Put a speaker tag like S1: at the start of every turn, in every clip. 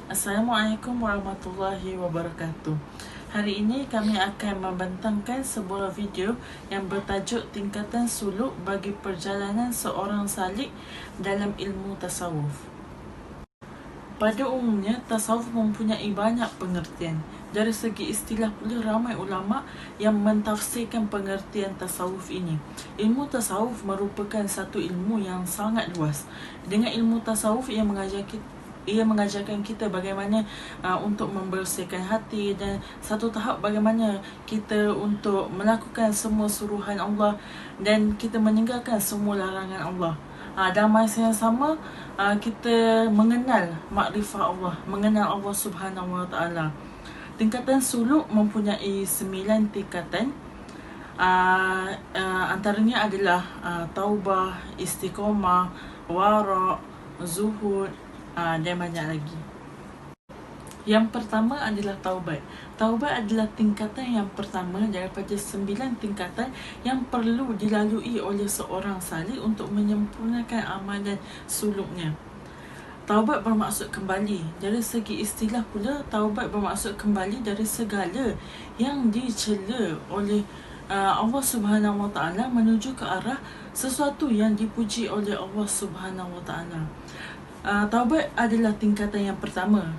S1: Assalamualaikum warahmatullahi wabarakatuh. Hari ini kami akan membentangkan sebuah video yang bertajuk tingkatan suluk bagi perjalanan seorang salik dalam ilmu tasawuf. Pada umumnya, tasawuf mempunyai banyak pengertian. Dari segi istilah pula, ramai ulama yang mentafsirkan pengertian tasawuf ini. Ilmu tasawuf merupakan satu ilmu yang sangat luas. Dengan ilmu tasawuf, ia mengajarkan kita bagaimana untuk membersihkan hati, dan satu tahap bagaimana kita untuk melakukan semua suruhan Allah dan kita meninggalkan semua larangan Allah. Dalam masa yang sama, kita mengenal makrifat Allah, mengenal Allah Subhanahu Wa Taala. Tingkatan suluk mempunyai 9 tingkatan. Antaranya adalah taubah, istiqamah, wara', zuhud, dan banyak lagi. Yang pertama adalah taubat. Taubat adalah tingkatan yang pertama daripada 9 tingkatan yang perlu dilalui oleh seorang salik untuk menyempurnakan amalan suluknya. Taubat bermaksud kembali. Dari segi istilah pula, taubat bermaksud kembali dari segala yang dicela oleh Allah Subhanahu Wa Taala menuju ke arah sesuatu yang dipuji oleh Allah Subhanahu Wa Taala. Taubat adalah tingkatan yang pertama,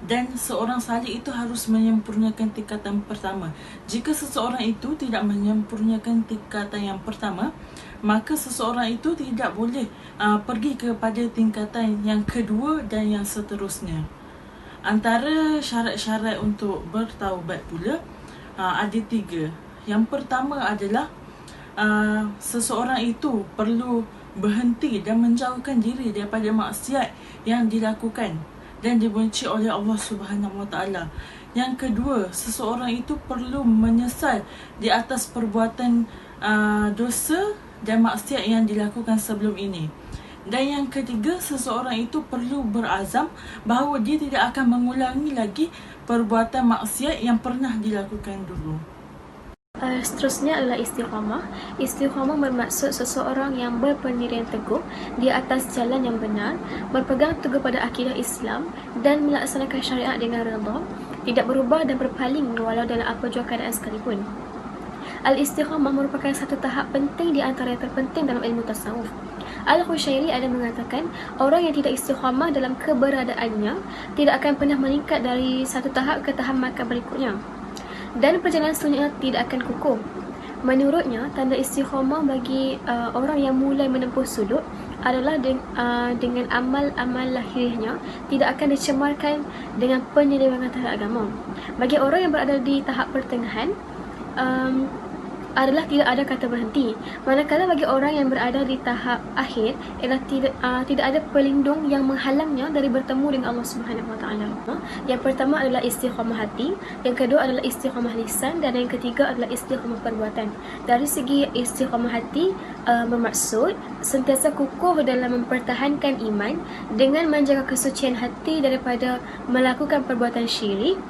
S1: dan seorang salik itu harus menyempurnakan tingkatan pertama. Jika seseorang itu tidak menyempurnakan tingkatan yang pertama, maka seseorang itu tidak boleh pergi kepada tingkatan yang kedua dan yang seterusnya. Antara syarat-syarat untuk bertaubat pula ada 3. Yang pertama adalah seseorang itu perlu berhenti dan menjauhkan diri daripada maksiat yang dilakukan dan dibenci oleh Allah Subhanahu Wa Taala. Yang kedua, seseorang itu perlu menyesal di atas perbuatan dosa dan maksiat yang dilakukan sebelum ini. Dan yang ketiga, seseorang itu perlu berazam bahawa dia tidak akan mengulangi lagi perbuatan maksiat yang pernah dilakukan dulu.
S2: Seterusnya adalah istiqamah. Istiqamah bermaksud seseorang yang berpendirian teguh di atas jalan yang benar, berpegang teguh pada akidah Islam dan melaksanakan syariat dengan redha, tidak berubah dan berpaling walau dalam apa jua keadaan sekalipun. Al-istiqamah merupakan satu tahap penting di antara yang terpenting dalam ilmu tasawuf. Al-Khushairi ada mengatakan, orang yang tidak istiqamah dalam keberadaannya tidak akan pernah meningkat dari satu tahap ke tahap makan berikutnya, dan perjalanan selanjutnya tidak akan kukuh. Menurutnya, tanda istiqamah bagi orang yang mulai menempuh suluk adalah dengan amal-amal lahirnya tidak akan dicemarkan dengan penyelewengan terhadap agama. Bagi orang yang berada di tahap pertengahan, adalah tidak ada kata berhenti. Manakala bagi orang yang berada di tahap akhir ialah tidak ada pelindung yang menghalangnya dari bertemu dengan Allah Subhanahu Wa Taala. Yang pertama adalah istiqamah hati, yang kedua adalah istiqamah lisan, dan yang ketiga adalah istiqamah perbuatan. Dari segi istiqamah hati bermaksud sentiasa kukuh dalam mempertahankan iman dengan menjaga kesucian hati daripada melakukan perbuatan syirik,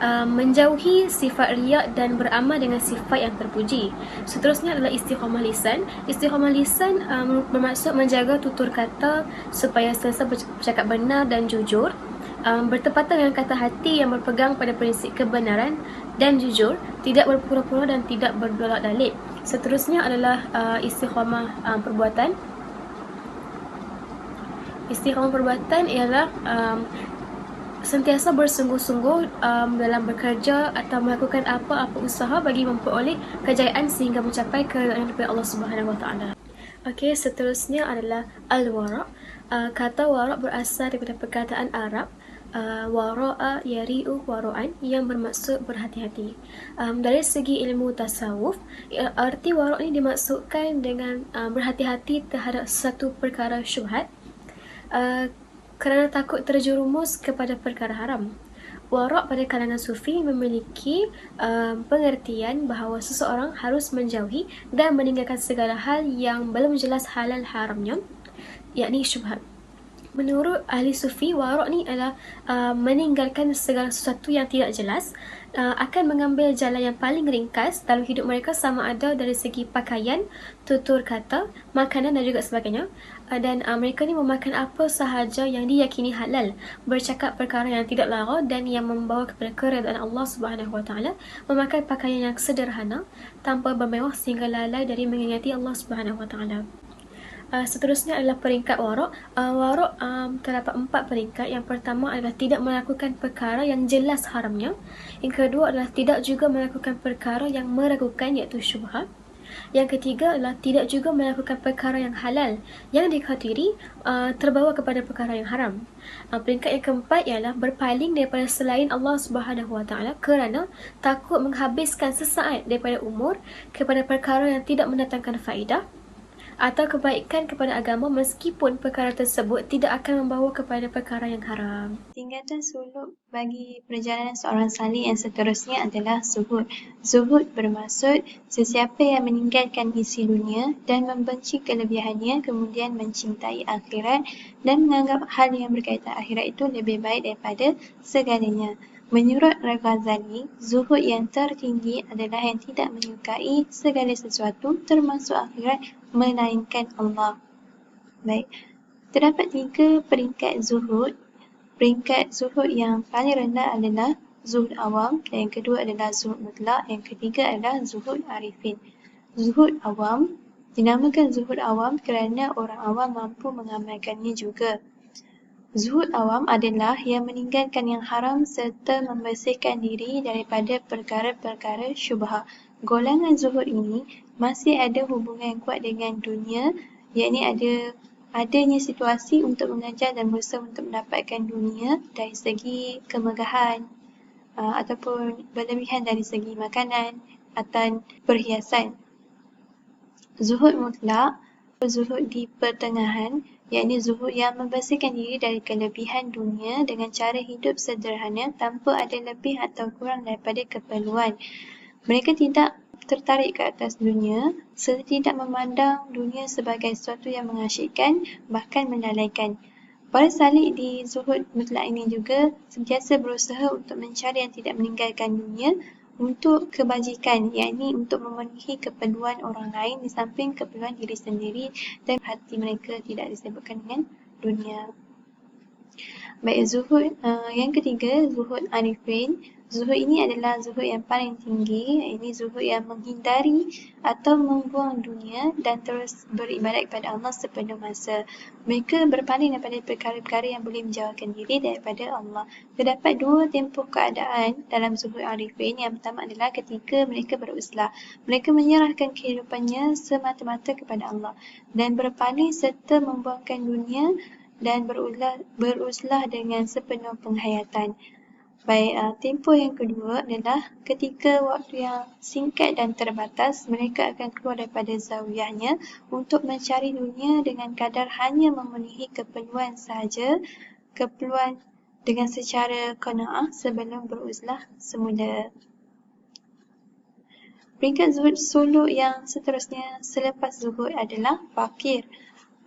S2: menjauhi sifat riak dan beramal dengan sifat yang terpuji. Seterusnya adalah istiqamah lisan. Istiqamah lisan bermaksud menjaga tutur kata supaya sentiasa bercakap benar dan jujur, bertepatan dengan kata hati yang berpegang pada prinsip kebenaran dan jujur, tidak berpura-pura dan tidak berdolak-dalik. Seterusnya adalah istiqamah perbuatan. Istiqamah perbuatan ialah sentiasa bersungguh-sungguh dalam bekerja atau melakukan apa-apa usaha bagi memperoleh kejayaan sehingga mencapai keridhaan daripada Allah Subhanahu Wa Taala. Okey, seterusnya adalah al-wara'. Kata wara' berasal daripada perkataan Arab wara'a yari'u wara'an, yang bermaksud berhati-hati. Dari segi ilmu tasawuf, arti wara' ini dimaksudkan dengan berhati-hati terhadap satu perkara syubhat, kerana takut terjerumus kepada perkara haram. Wara' pada kalangan sufi memiliki pengertian bahawa seseorang harus menjauhi dan meninggalkan segala hal yang belum jelas halal haramnya, yakni syubhat. Menurut ahli sufi, warok ni adalah meninggalkan segala sesuatu yang tidak jelas, akan mengambil jalan yang paling ringkas dalam hidup mereka, sama ada dari segi pakaian, tutur kata, makanan dan juga sebagainya. Dan mereka ni memakan apa sahaja yang diyakini halal, bercakap perkara yang tidak lara dan yang membawa kepada keredaan Allah Subhanahu Wa Taala, memakai pakaian yang sederhana tanpa bermewah sehingga lalai dari mengingati Allah Subhanahu Wa Taala. Seterusnya adalah peringkat warok. Warok terdapat 4 peringkat. Yang pertama adalah tidak melakukan perkara yang jelas haramnya. Yang kedua adalah tidak juga melakukan perkara yang meragukan, iaitu syubhat. Yang ketiga adalah tidak juga melakukan perkara yang halal yang dikhawatiri terbawa kepada perkara yang haram. Peringkat yang keempat ialah berpaling daripada selain Allah Subhanahu Wa Taala kerana takut menghabiskan sesaat daripada umur kepada perkara yang tidak mendatangkan faedah atau kebaikan kepada agama, meskipun perkara tersebut tidak akan membawa kepada perkara yang haram.
S3: Tingkatan suluk bagi perjalanan seorang salih yang seterusnya adalah zuhud. Zuhud bermaksud sesiapa yang meninggalkan isi dunia dan membenci kelebihannya, kemudian mencintai akhirat dan menganggap hal yang berkaitan akhirat itu lebih baik daripada segalanya. Menurut Al-Ghazali, zuhud yang tertinggi adalah yang tidak menyukai segala sesuatu termasuk akhirat melainkan Allah. Baik, terdapat 3 peringkat zuhud. Peringkat zuhud yang paling rendah adalah zuhud awam, dan yang kedua adalah zuhud mutlak, yang ketiga adalah zuhud arifin. Zuhud awam dinamakan zuhud awam kerana orang awam mampu mengamalkannya juga. Zuhud awam adalah yang meninggalkan yang haram serta membersihkan diri daripada perkara-perkara syubhat. Golongan zuhud ini masih ada hubungan yang kuat dengan dunia, yakni adanya situasi untuk mengajar dan berusaha untuk mendapatkan dunia dari segi kemegahan ataupun berlebihan dari segi makanan atau perhiasan. Zuhud mutlak, zuhud di pertengahan, yakni zuhud yang membersihkan diri dari kelebihan dunia dengan cara hidup sederhana tanpa ada lebih atau kurang daripada keperluan. Mereka tidak tertarik ke atas dunia serta tidak memandang dunia sebagai sesuatu yang mengasyikkan, bahkan melalaikan. Para salik di zuhud mutlak ini juga sentiasa berusaha untuk mencari yang tidak meninggalkan dunia untuk kebajikan, yakni untuk memenuhi keperluan orang lain di samping keperluan diri sendiri dan hati mereka tidak disibukkan dengan dunia. Baik, zuhud yang ketiga, zuhud arifin. Zuhud ini adalah zuhud yang paling tinggi. Ini zuhud yang menghindari atau membuang dunia dan terus beribadat kepada Allah sepenuh masa. Mereka berpaling daripada perkara-perkara yang boleh menjauhkan diri daripada Allah. Terdapat 2 tempoh keadaan dalam zuhud arifin. Yang pertama adalah ketika mereka beruzlah. Mereka menyerahkan kehidupannya semata-mata kepada Allah dan berpaling serta membuangkan dunia dan beruzlah dengan sepenuh penghayatan. Baik, tempoh yang kedua adalah ketika waktu yang singkat dan terbatas, mereka akan keluar daripada zawiyahnya untuk mencari dunia dengan kadar hanya memenuhi keperluan sahaja, keperluan dengan secara qanaah sebelum beruzlah semula. Peringkat zuhud suluk yang seterusnya selepas zuhud adalah fakir.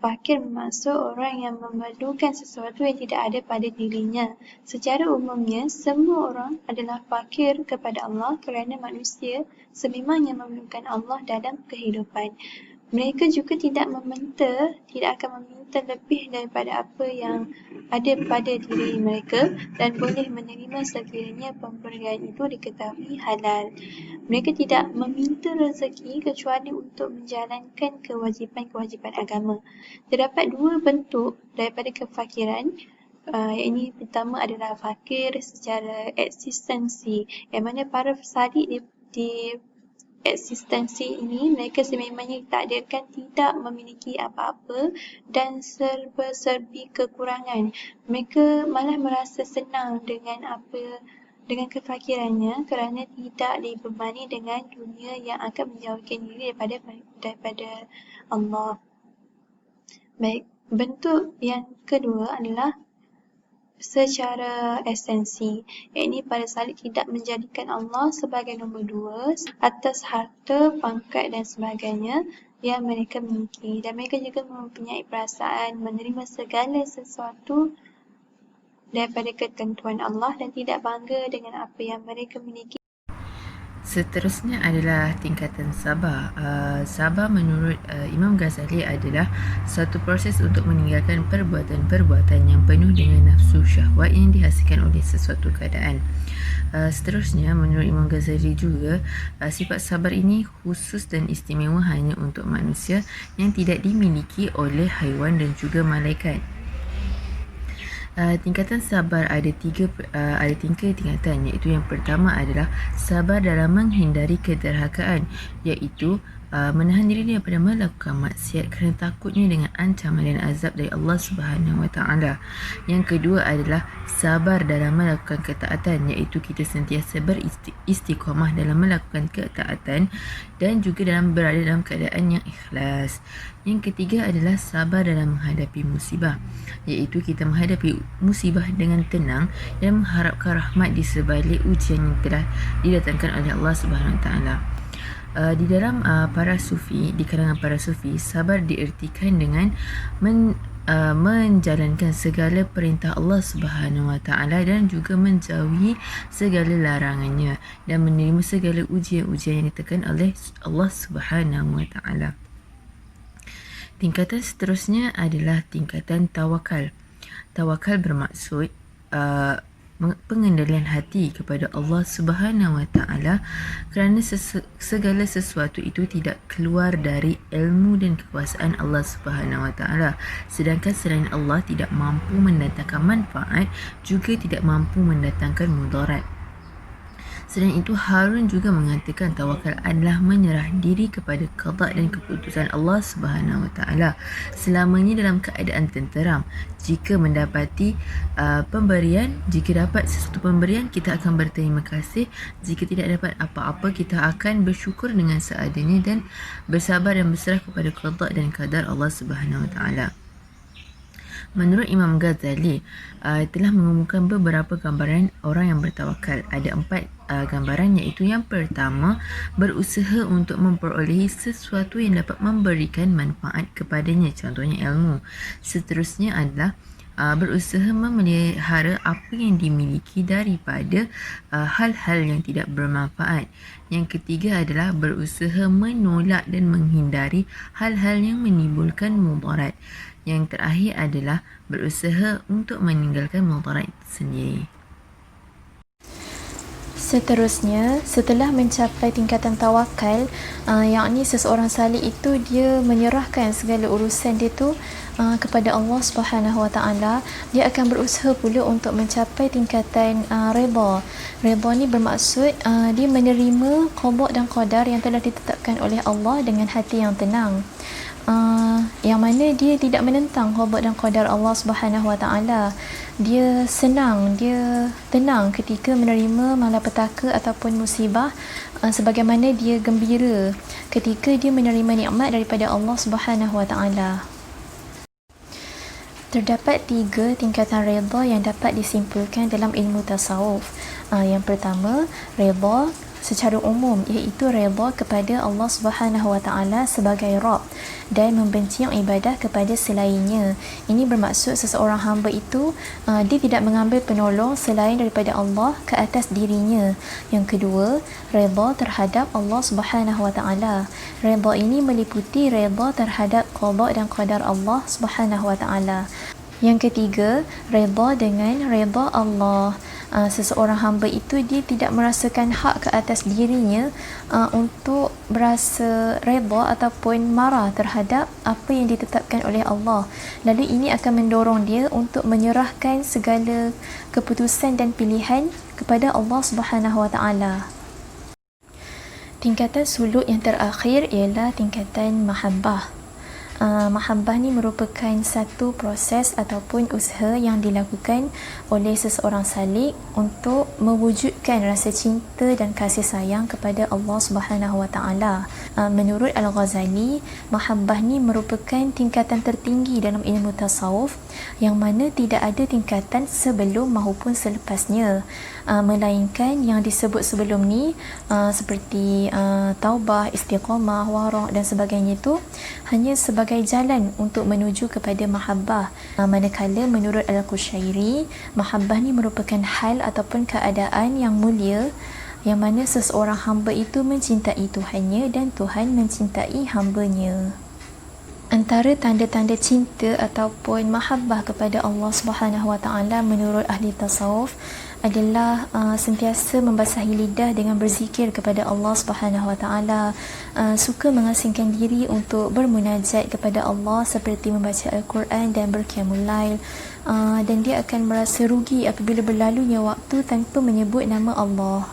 S3: Fakir bermaksud orang yang memerlukan sesuatu yang tidak ada pada dirinya. Secara umumnya, semua orang adalah fakir kepada Allah kerana manusia sememangnya memerlukan Allah dalam kehidupan. Mereka juga tidak akan meminta lebih daripada apa yang ada pada diri mereka dan boleh menerima sekiranya pemberian itu diketahui halal. Mereka tidak meminta rezeki kecuali untuk menjalankan kewajipan-kewajipan agama. Terdapat 2 bentuk daripada kefakiran. Ini pertama adalah fakir secara eksistensi, yang mana para salik di eksistensi ini mereka sememangnya ditakdirkan tidak memiliki apa-apa dan serba-serbi kekurangan. Mereka malah merasa senang dengan kefakirannya kerana tidak dibebani dengan dunia yang akan menjauhkan diri daripada Allah. Baik, bentuk yang kedua adalah secara esensi, yakni para salik tidak menjadikan Allah sebagai nombor 2 atas harta, pangkat dan sebagainya, yang mereka miliki, dan mereka juga mempunyai perasaan menerima segala sesuatu daripada ketentuan Allah dan tidak bangga dengan apa yang mereka miliki.
S4: Seterusnya adalah tingkatan sabar. Sabar menurut Imam Ghazali adalah satu proses untuk meninggalkan perbuatan-perbuatan yang penuh dengan nafsu syahwat yang dihasilkan oleh sesuatu keadaan. Seterusnya, menurut Imam Ghazali juga, sifat sabar ini khusus dan istimewa hanya untuk manusia yang tidak dimiliki oleh haiwan dan juga malaikat. Tingkatan sabar ada tiga tingkatan, iaitu yang pertama adalah sabar dalam menghindari kederhakaan, iaitu menahan diri daripada melakukan maksiat kerana takutnya dengan ancaman dan azab dari Allah Subhanahu Wa Taala. Yang kedua adalah sabar dalam melakukan ketaatan, iaitu kita sentiasa beristiqamah dalam melakukan ketaatan dan juga dalam berada dalam keadaan yang ikhlas. Yang ketiga adalah sabar dalam menghadapi musibah, iaitu kita menghadapi musibah dengan tenang dan mengharapkan rahmat di sebalik ujian yang telah didatangkan oleh Allah Subhanahu Wa Taala. Di dalam di kalangan para sufi, sabar diertikan dengan menjalankan segala perintah Allah Subhanahu Wa Taala dan juga menjauhi segala larangannya dan menerima segala ujian-ujian yang ditekan oleh Allah Subhanahu Wa Taala. Tingkatan seterusnya adalah tingkatan tawakal. Tawakal bermaksud pengendalian hati kepada Allah Subhanahu Wa Taala kerana segala sesuatu itu tidak keluar dari ilmu dan kekuasaan Allah Subhanahu Wa Taala. Sedangkan selain Allah tidak mampu mendatangkan manfaat, juga tidak mampu mendatangkan mudarat. Selain itu, Harun juga mengatakan tawakal adalah menyerah diri kepada qada dan keputusan Allah Subhanahu Wa Taala selamanya dalam keadaan tenteram. Jika mendapati jika dapat sesuatu pemberian, kita akan berterima kasih. Jika tidak dapat apa-apa, kita akan bersyukur dengan seadanya dan bersabar dan berserah kepada qada dan qadar Allah Subhanahu Wa Taala. Menurut Imam Ghazali, telah mengumumkan beberapa gambaran orang yang bertawakal. Ada 4 gambaran, iaitu yang pertama, berusaha untuk memperolehi sesuatu yang dapat memberikan manfaat kepadanya, contohnya ilmu. Seterusnya adalah berusaha memelihara apa yang dimiliki daripada hal-hal yang tidak bermanfaat. Yang ketiga adalah berusaha menolak dan menghindari hal-hal yang menimbulkan mudarat. Yang terakhir adalah berusaha untuk meninggalkan mudarat itu sendiri.
S2: Seterusnya, setelah mencapai tingkatan tawakal, yakni seseorang salih itu dia menyerahkan segala urusan dia tu kepada Allah Subhanahu Wa Taala. Dia akan berusaha pula untuk mencapai tingkatan redha. Redha ni bermaksud dia menerima qada dan qadar yang telah ditetapkan oleh Allah dengan hati yang tenang. Yang mana dia tidak menentang qada dan qadar Allah Subhanahu Wa Taala. Dia senang, dia tenang ketika menerima malapetaka ataupun musibah, sebagaimana dia gembira ketika dia menerima nikmat daripada Allah Subhanahu Wa Taala. Terdapat 3 tingkatan redha yang dapat disimpulkan dalam ilmu tasawuf. Yang pertama, redha secara umum, iaitu redha kepada Allah Subhanahu Wa Taala sebagai Rabb dan membenci yang ibadah kepada selainnya. Ini bermaksud seseorang hamba itu dia tidak mengambil penolong selain daripada Allah ke atas dirinya. Yang kedua, redha terhadap Allah Subhanahu Wa Taala. Redha ini meliputi redha terhadap qada dan qadar Allah Subhanahu Wa Taala. Yang ketiga, redha dengan redha Allah. Seseorang hamba itu dia tidak merasakan hak ke atas dirinya untuk berasa redha ataupun marah terhadap apa yang ditetapkan oleh Allah. Lalu ini akan mendorong dia untuk menyerahkan segala keputusan dan pilihan kepada Allah Subhanahu Wa Taala. Tingkatan suluk yang terakhir ialah tingkatan mahabbah.
S5: Mahabbah ni merupakan satu proses ataupun usaha yang dilakukan oleh seseorang salik untuk mewujudkan rasa cinta dan kasih sayang kepada Allah Subhanahu Wa Taala. Menurut Al-Ghazali, mahabbah ni merupakan tingkatan tertinggi dalam ilmu tasawuf yang mana tidak ada tingkatan sebelum maupun selepasnya, melainkan yang disebut sebelum ni seperti taubah, istiqamah, wara' dan sebagainya itu hanya sebagai jalan untuk menuju kepada mahabbah. Manakala menurut Al-Qushairi, mahabbah ni merupakan hal ataupun keadaan yang mulia yang mana seseorang hamba itu mencintai Tuhannya dan Tuhan mencintai hambanya. Antara tanda-tanda cinta ataupun mahabbah kepada Allah Subhanahu Wa Taala menurut ahli tasawuf adalah sentiasa membasahi lidah dengan berzikir kepada Allah Subhanahu Wa Taala, suka mengasingkan diri untuk bermunajat kepada Allah seperti membaca Al-Quran dan berqiyamul lail, dan dia akan merasa rugi apabila berlalunya waktu tanpa menyebut nama Allah.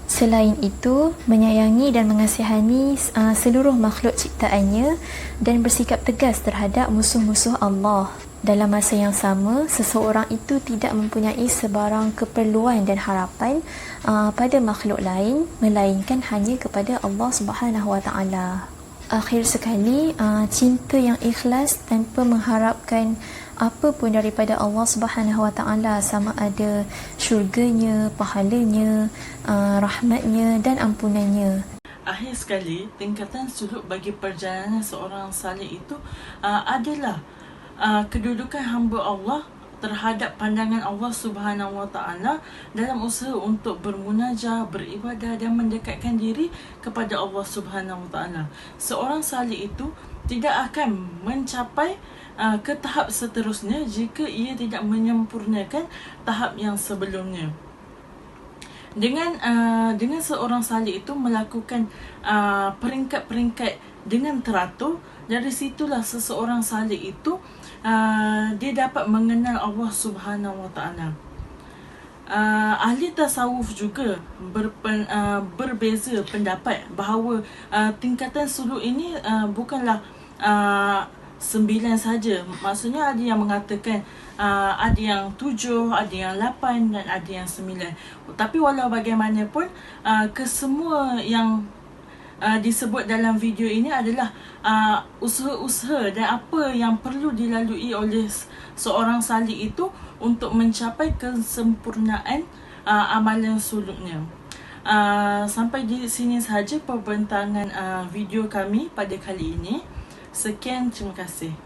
S5: Selain itu, menyayangi dan mengasihani seluruh makhluk ciptaannya dan bersikap tegas terhadap musuh-musuh Allah. Dalam masa yang sama, seseorang itu tidak mempunyai sebarang keperluan dan harapan pada makhluk lain melainkan hanya kepada Allah Subhanahu Wa Taala. Akhir sekali, cinta yang ikhlas tanpa mengharapkan apa pun daripada Allah Subhanahu Wa Taala, sama ada syurganya, pahalanya, rahmatnya dan ampunannya.
S1: Akhir sekali, tingkatan suluk bagi perjalanan seorang salih itu adalah kedudukan hamba Allah terhadap pandangan Allah Subhanahu Wa Taala dalam usaha untuk bermunajah, beribadah dan mendekatkan diri kepada Allah Subhanahu Wa Taala. Seorang salih itu tidak akan mencapai ke tahap seterusnya jika ia tidak menyempurnakan tahap yang sebelumnya. Dengan seorang salih itu melakukan peringkat-peringkat dengan teratur, dari situlah seseorang salih itu dia dapat mengenal Allah Subhanahu Wa Taala. Ahli tasawuf juga berbeza pendapat bahawa tingkatan suluk ini bukanlah 9 saja. Maksudnya ada yang mengatakan ada yang 7, ada yang 8 dan ada yang 9. Tapi walau bagaimanapun, kesemua yang disebut dalam video ini adalah usaha-usaha dan apa yang perlu dilalui oleh seorang salih itu untuk mencapai kesempurnaan amalan suluknya. Sampai di sini sahaja perbincangan video kami pada kali ini. Sekian, terima kasih.